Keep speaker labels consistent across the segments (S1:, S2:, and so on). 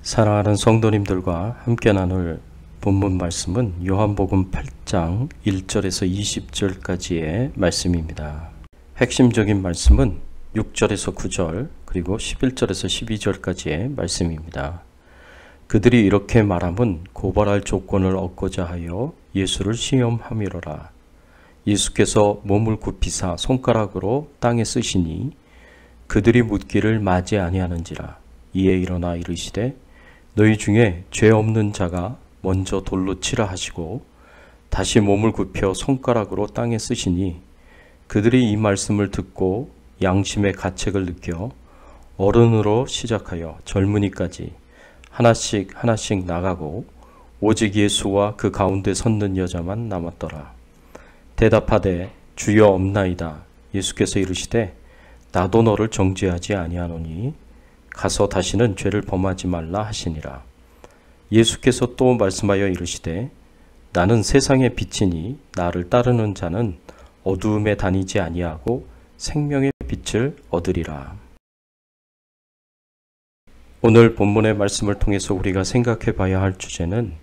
S1: 사랑하는 성도님들과 함께 나눌 본문 말씀은 요한복음 8장 1절에서 20절까지의 말씀입니다. 핵심적인 말씀은 6절에서 9절 그리고 11절에서 12절까지의 말씀입니다. 그들이 이렇게 말함은 고발할 조건을 얻고자 하여 예수를 시험함이로라. 예수께서 몸을 굽히사 손가락으로 땅에 쓰시니 그들이 묻기를 맞이 아니하는지라. 이에 일어나 이르시되 너희 중에 죄 없는 자가 먼저 돌로 치라 하시고 다시 몸을 굽혀 손가락으로 땅에 쓰시니 그들이 이 말씀을 듣고 양심의 가책을 느껴 어른으로 시작하여 젊은이까지 하나씩 나가고 오직 예수와 그 가운데 섰는 여자만 남았더라. 대답하되 주여 없나이다. 예수께서 이르시되 나도 너를 정죄하지 아니하노니 가서 다시는 죄를 범하지 말라 하시니라. 예수께서 또 말씀하여 이르시되 나는 세상의 빛이니 나를 따르는 자는 어두움에 다니지 아니하고 생명의 빛을 얻으리라. 오늘 본문의 말씀을 통해서 우리가 생각해 봐야 할 주제는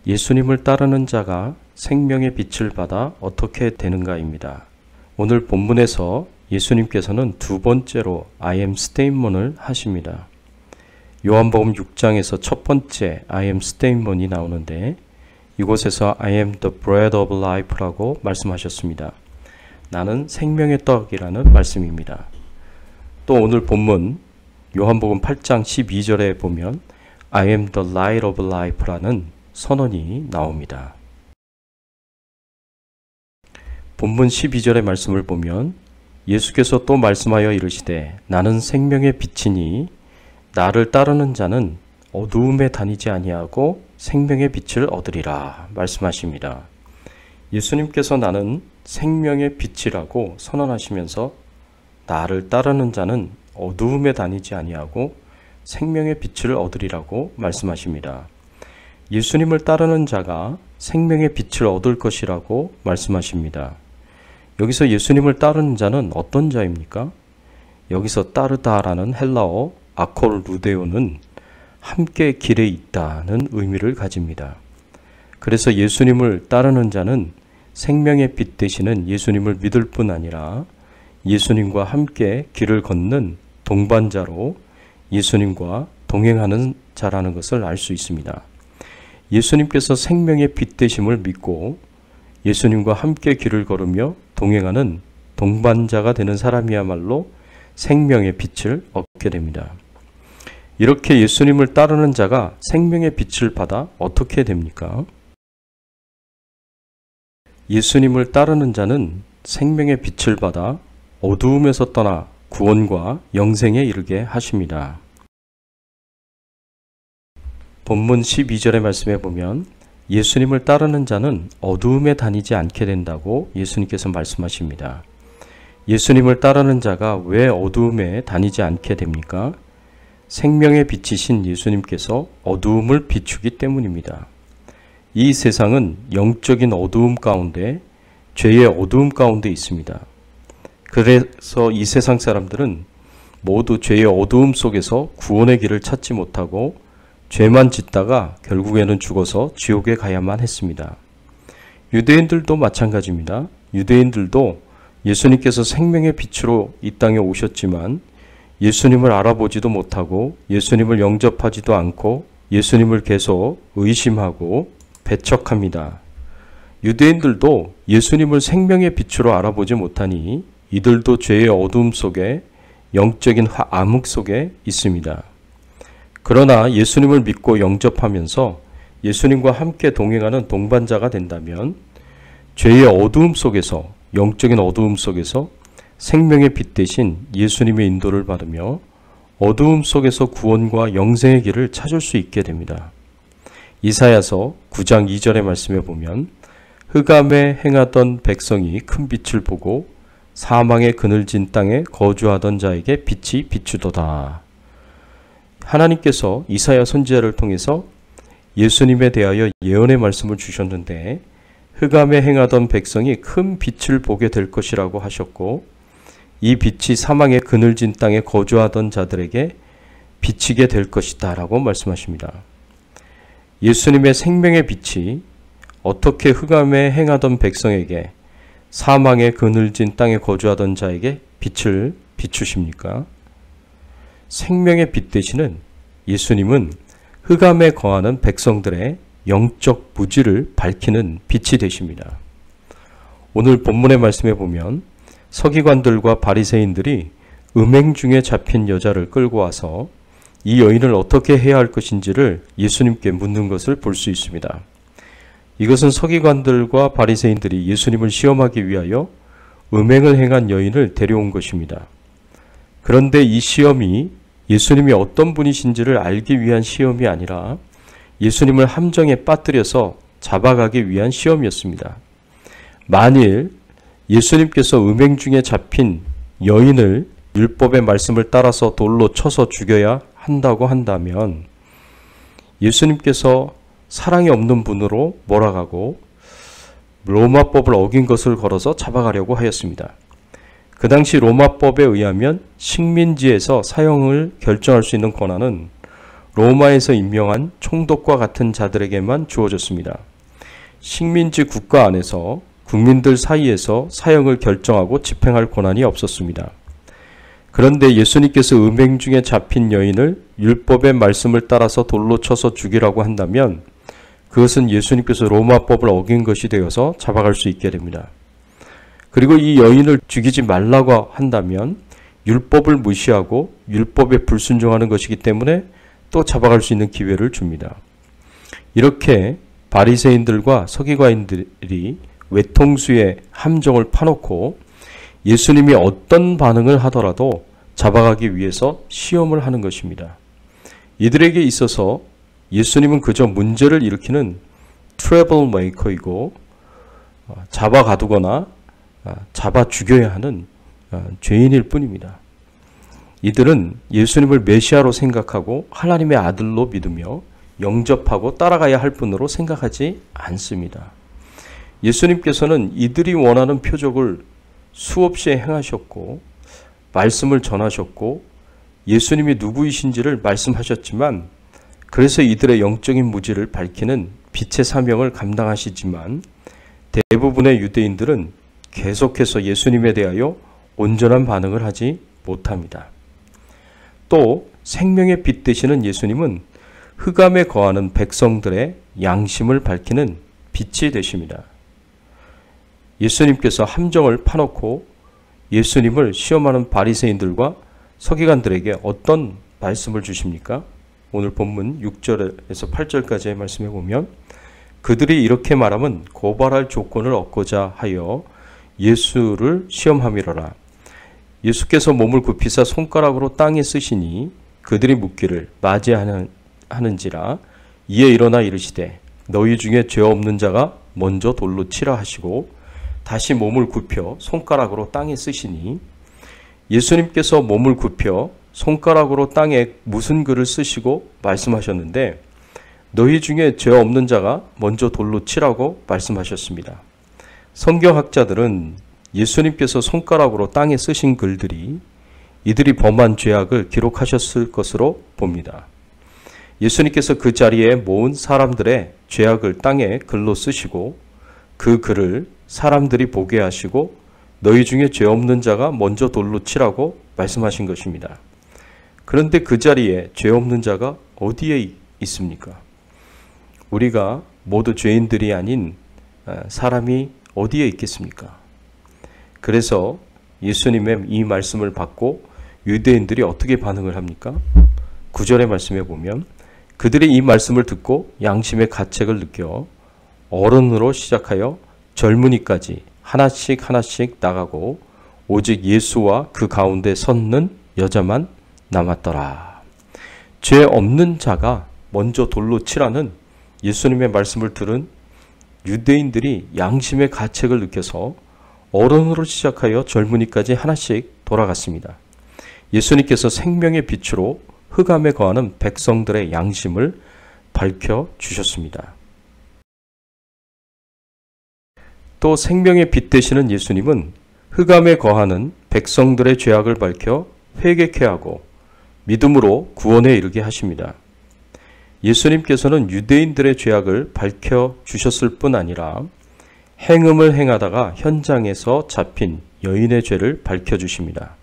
S1: 예수님을 따르는 자가 생명의 빛을 받아 어떻게 되는가입니다. 오늘 본문에서 예수님께서는 두 번째로 I am statement을 하십니다. 요한복음 6장에서 첫 번째 I am statement이 나오는데 이곳에서 I am the bread of life라고 말씀하셨습니다. 나는 생명의 떡이라는 말씀입니다. 또 오늘 본문 요한복음 8장 12절에 보면 I am the light of life라는 선언이 나옵니다. 본문 12절의 말씀을 보면 예수께서 또 말씀하여 이르시되 나는 생명의 빛이니 나를 따르는 자는 어두움에 다니지 아니하고 생명의 빛을 얻으리라 말씀하십니다. 예수님께서 나는 생명의 빛이라고 선언하시면서 나를 따르는 자는 어두움에 다니지 아니하고 생명의 빛을 얻으리라고 말씀하십니다. 예수님을 따르는 자가 생명의 빛을 얻을 것이라고 말씀하십니다. 여기서 예수님을 따르는 자는 어떤 자입니까? 여기서 따르다라는 헬라어 아콜루데오는 함께 길에 있다는 의미를 가집니다. 그래서 예수님을 따르는 자는 생명의 빛 되시는 예수님을 믿을 뿐 아니라 예수님과 함께 길을 걷는 동반자로 예수님과 동행하는 자라는 것을 알 수 있습니다. 예수님께서 생명의 빛 되심을 믿고 예수님과 함께 길을 걸으며 동행하는 동반자가 되는 사람이야말로 생명의 빛을 얻게 됩니다. 이렇게 예수님을 따르는 자가 생명의 빛을 받아 어떻게 됩니까? 예수님을 따르는 자는 생명의 빛을 받아 어두움에서 떠나 구원과 영생에 이르게 하십니다. 본문 12절의 말씀에 보면 예수님을 따르는 자는 어두움에 다니지 않게 된다고 예수님께서 말씀하십니다. 예수님을 따르는 자가 왜 어두움에 다니지 않게 됩니까? 생명의 빛이신 예수님께서 어두움을 비추기 때문입니다. 이 세상은 영적인 어두움 가운데 죄의 어두움 가운데 있습니다. 그래서 이 세상 사람들은 모두 죄의 어두움 속에서 구원의 길을 찾지 못하고 죄만 짓다가 결국에는 죽어서 지옥에 가야만 했습니다. 유대인들도 마찬가지입니다. 유대인들도 예수님께서 생명의 빛으로 이 땅에 오셨지만 예수님을 알아보지도 못하고 예수님을 영접하지도 않고 예수님을 계속 의심하고 배척합니다. 유대인들도 예수님을 생명의 빛으로 알아보지 못하니 이들도 죄의 어두움 속에 영적인 암흑 속에 있습니다. 그러나 예수님을 믿고 영접하면서 예수님과 함께 동행하는 동반자가 된다면 죄의 어두움 속에서 영적인 어두움 속에서 생명의 빛 대신 예수님의 인도를 받으며 어두움 속에서 구원과 영생의 길을 찾을 수 있게 됩니다. 이사야서 9장 2절의 말씀에 보면 흑암에 행하던 백성이 큰 빛을 보고 사망의 그늘진 땅에 거주하던 자에게 빛이 비추도다. 하나님께서 이사야 선지자를 통해서 예수님에 대하여 예언의 말씀을 주셨는데 흑암에 행하던 백성이 큰 빛을 보게 될 것이라고 하셨고, 이 빛이 사망의 그늘진 땅에 거주하던 자들에게 비치게 될 것이다 라고 말씀하십니다. 예수님의 생명의 빛이 어떻게 흑암에 행하던 백성에게, 사망의 그늘진 땅에 거주하던 자에게 빛을 비추십니까? 생명의 빛 되시는 예수님은 흑암에 거하는 백성들의 영적 무지를 밝히는 빛이 되십니다. 오늘 본문의 말씀에 보면 서기관들과 바리새인들이 음행 중에 잡힌 여자를 끌고 와서 이 여인을 어떻게 해야 할 것인지를 예수님께 묻는 것을 볼 수 있습니다. 이것은 서기관들과 바리새인들이 예수님을 시험하기 위하여 음행을 행한 여인을 데려온 것입니다. 그런데 이 시험이 예수님이 어떤 분이신지를 알기 위한 시험이 아니라 예수님을 함정에 빠뜨려서 잡아가기 위한 시험이었습니다. 만일 예수님께서 음행 중에 잡힌 여인을 율법의 말씀을 따라서 돌로 쳐서 죽여야 한다고 한다면 예수님께서 사랑이 없는 분으로 몰아가고 로마법을 어긴 것을 걸어서 잡아가려고 하였습니다. 그 당시 로마법에 의하면 식민지에서 사형을 결정할 수 있는 권한은 로마에서 임명한 총독과 같은 자들에게만 주어졌습니다. 식민지 국가 안에서 국민들 사이에서 사형을 결정하고 집행할 권한이 없었습니다. 그런데 예수님께서 음행 중에 잡힌 여인을 율법의 말씀을 따라서 돌로 쳐서 죽이라고 한다면 그것은 예수님께서 로마법을 어긴 것이 되어서 잡아갈 수 있게 됩니다. 그리고 이 여인을 죽이지 말라고 한다면 율법을 무시하고 율법에 불순종하는 것이기 때문에 또 잡아갈 수 있는 기회를 줍니다. 이렇게 바리새인들과 서기관들이 외통수의 함정을 파놓고 예수님이 어떤 반응을 하더라도 잡아가기 위해서 시험을 하는 것입니다. 이들에게 있어서 예수님은 그저 문제를 일으키는 트러블 메이커이고 잡아가두거나 잡아 죽여야 하는 죄인일 뿐입니다. 이들은 예수님을 메시아로 생각하고 하나님의 아들로 믿으며 영접하고 따라가야 할 분으로 생각하지 않습니다. 예수님께서는 이들이 원하는 표적을 수없이 행하셨고 말씀을 전하셨고 예수님이 누구이신지를 말씀하셨지만 그래서 이들의 영적인 무지를 밝히는 빛의 사명을 감당하시지만 대부분의 유대인들은 계속해서 예수님에 대하여 온전한 반응을 하지 못합니다. 또 생명의 빛 되시는 예수님은 흑암에 거하는 백성들의 양심을 밝히는 빛이 되십니다. 예수님께서 함정을 파놓고 예수님을 시험하는 바리새인들과 서기관들에게 어떤 말씀을 주십니까? 오늘 본문 6절에서 8절까지의 말씀에 보면 그들이 이렇게 말하면 고발할 조건을 얻고자 하여 예수를 시험함이로라. 예수께서 몸을 굽히사 손가락으로 땅에 쓰시니 그들이 묻기를 맞이하는지라. 이에 일어나 이르시되 너희 중에 죄 없는 자가 먼저 돌로 치라 하시고 다시 몸을 굽혀 손가락으로 땅에 쓰시니 예수님께서 몸을 굽혀 손가락으로 땅에 무슨 글을 쓰시고 말씀하셨는데 너희 중에 죄 없는 자가 먼저 돌로 치라고 말씀하셨습니다. 성경학자들은 예수님께서 손가락으로 땅에 쓰신 글들이 이들이 범한 죄악을 기록하셨을 것으로 봅니다. 예수님께서 그 자리에 모은 사람들의 죄악을 땅에 글로 쓰시고 그 글을 사람들이 보게 하시고 너희 중에 죄 없는 자가 먼저 돌로 치라고 말씀하신 것입니다. 그런데 그 자리에 죄 없는 자가 어디에 있습니까? 우리가 모두 죄인들이 아닌 사람이 어디에 있겠습니까? 그래서 예수님의 이 말씀을 받고 유대인들이 어떻게 반응을 합니까? 9절의 말씀에 보면 그들이 이 말씀을 듣고 양심의 가책을 느껴 어른으로 시작하여 젊은이까지 하나씩 하나씩 나가고 오직 예수와 그 가운데 섰는 여자만 남았더라. 죄 없는 자가 먼저 돌로 치라는 예수님의 말씀을 들은 유대인들이 양심의 가책을 느껴서 어른으로 시작하여 젊은이까지 하나씩 돌아갔습니다. 예수님께서 생명의 빛으로 흑암에 거하는 백성들의 양심을 밝혀 주셨습니다. 또 생명의 빛 되시는 예수님은 흑암에 거하는 백성들의 죄악을 밝혀 회개케 하고 믿음으로 구원에 이르게 하십니다. 예수님께서는 유대인들의 죄악을 밝혀 주셨을 뿐 아니라 행음을 행하다가 현장에서 잡힌 여인의 죄를 밝혀 주십니다.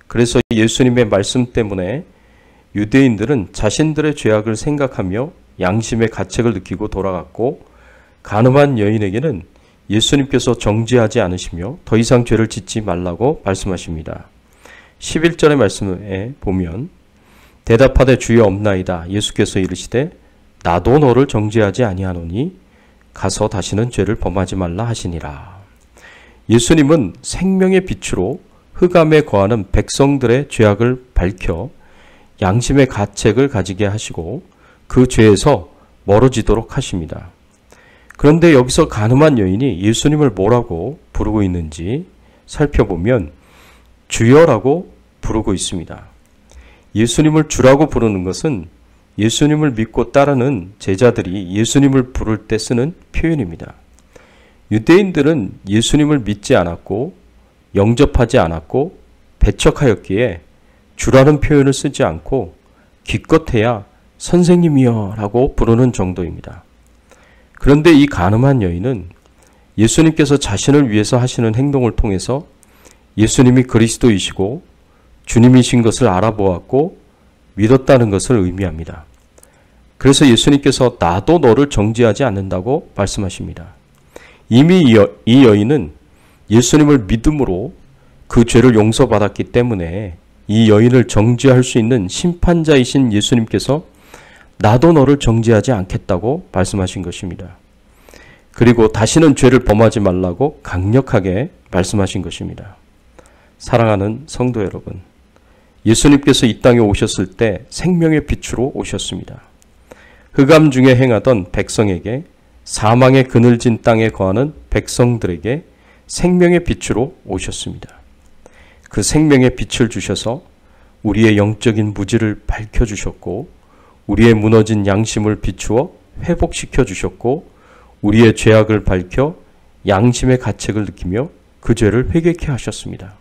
S1: 그래서 예수님의 말씀 때문에 유대인들은 자신들의 죄악을 생각하며 양심의 가책을 느끼고 돌아갔고, 간음한 여인에게는 예수님께서 정죄하지 않으시며 더 이상 죄를 짓지 말라고 말씀하십니다. 11절의 말씀에 보면 대답하되 주여 없나이다. 예수께서 이르시되 나도 너를 정죄하지 아니하노니 가서 다시는 죄를 범하지 말라 하시니라. 예수님은 생명의 빛으로 흑암에 거하는 백성들의 죄악을 밝혀 양심의 가책을 가지게 하시고 그 죄에서 멀어지도록 하십니다. 그런데 여기서 간음한 여인이 예수님을 뭐라고 부르고 있는지 살펴보면 주여라고 부르고 있습니다. 예수님을 주라고 부르는 것은 예수님을 믿고 따르는 제자들이 예수님을 부를 때 쓰는 표현입니다. 유대인들은 예수님을 믿지 않았고 영접하지 않았고 배척하였기에 주라는 표현을 쓰지 않고 기껏해야 선생님이여 라고 부르는 정도입니다. 그런데 이 간음한 여인은 예수님께서 자신을 위해서 하시는 행동을 통해서 예수님이 그리스도이시고 주님이신 것을 알아보았고 믿었다는 것을 의미합니다. 그래서 예수님께서 나도 너를 정죄하지 않는다고 말씀하십니다. 이미 이 여인은 예수님을 믿음으로 그 죄를 용서받았기 때문에 이 여인을 정죄할 수 있는 심판자이신 예수님께서 나도 너를 정죄하지 않겠다고 말씀하신 것입니다. 그리고 다시는 죄를 범하지 말라고 강력하게 말씀하신 것입니다. 사랑하는 성도 여러분, 예수님께서 이 땅에 오셨을 때 생명의 빛으로 오셨습니다. 흑암 중에 행하던 백성에게, 사망의 그늘진 땅에 거하는 백성들에게 생명의 빛으로 오셨습니다. 그 생명의 빛을 주셔서 우리의 영적인 무지를 밝혀주셨고 우리의 무너진 양심을 비추어 회복시켜 주셨고 우리의 죄악을 밝혀 양심의 가책을 느끼며 그 죄를 회개케 하셨습니다.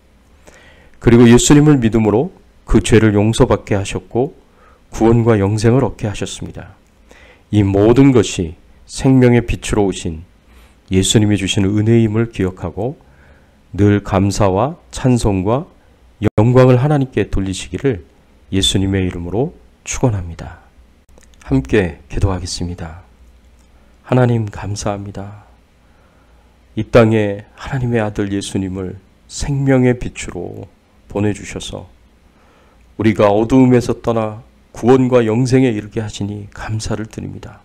S1: 그리고 예수님을 믿음으로 그 죄를 용서받게 하셨고 구원과 영생을 얻게 하셨습니다. 이 모든 것이 생명의 빛으로 오신 예수님이 주시는 은혜임을 기억하고 늘 감사와 찬송과 영광을 하나님께 돌리시기를 예수님의 이름으로 축원합니다. 함께 기도하겠습니다. 하나님 감사합니다. 이 땅에 하나님의 아들 예수님을 생명의 빛으로 보내주셔서 우리가 어두움에서 떠나 구원과 영생에 이르게 하시니 감사를 드립니다.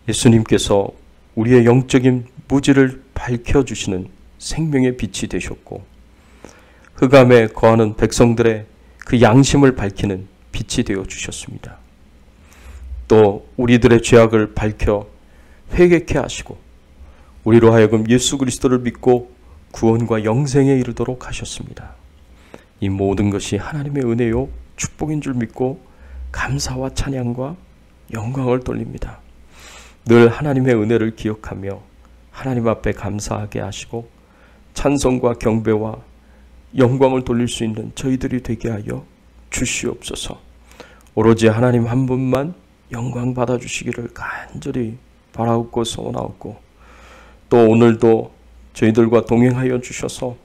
S1: 예수님께서 우리의 영적인 무지를 밝혀주시는 생명의 빛이 되셨고 흑암에 거하는 백성들의 그 양심을 밝히는 빛이 되어 주셨습니다. 또 우리들의 죄악을 밝혀 회개케 하시고 우리로 하여금 예수 그리스도를 믿고 구원과 영생에 이르도록 하셨습니다. 이 모든 것이 하나님의 은혜요 축복인 줄 믿고 감사와 찬양과 영광을 돌립니다. 늘 하나님의 은혜를 기억하며 하나님 앞에 감사하게 하시고 찬송과 경배와 영광을 돌릴 수 있는 저희들이 되게 하여 주시옵소서. 오로지 하나님 한 분만 영광 받아주시기를 간절히 바라옵고 소원하옵고 또 오늘도 저희들과 동행하여 주셔서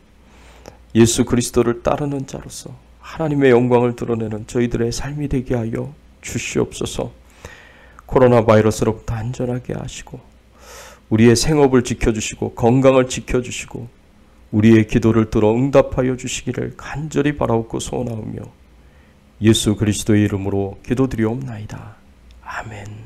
S1: 예수 그리스도를 따르는 자로서 하나님의 영광을 드러내는 저희들의 삶이 되게 하여 주시옵소서. 코로나 바이러스로부터 안전하게 하시고 우리의 생업을 지켜주시고 건강을 지켜주시고 우리의 기도를 들어 응답하여 주시기를 간절히 바라옵고 소원하오며 예수 그리스도의 이름으로 기도드리옵나이다. 아멘.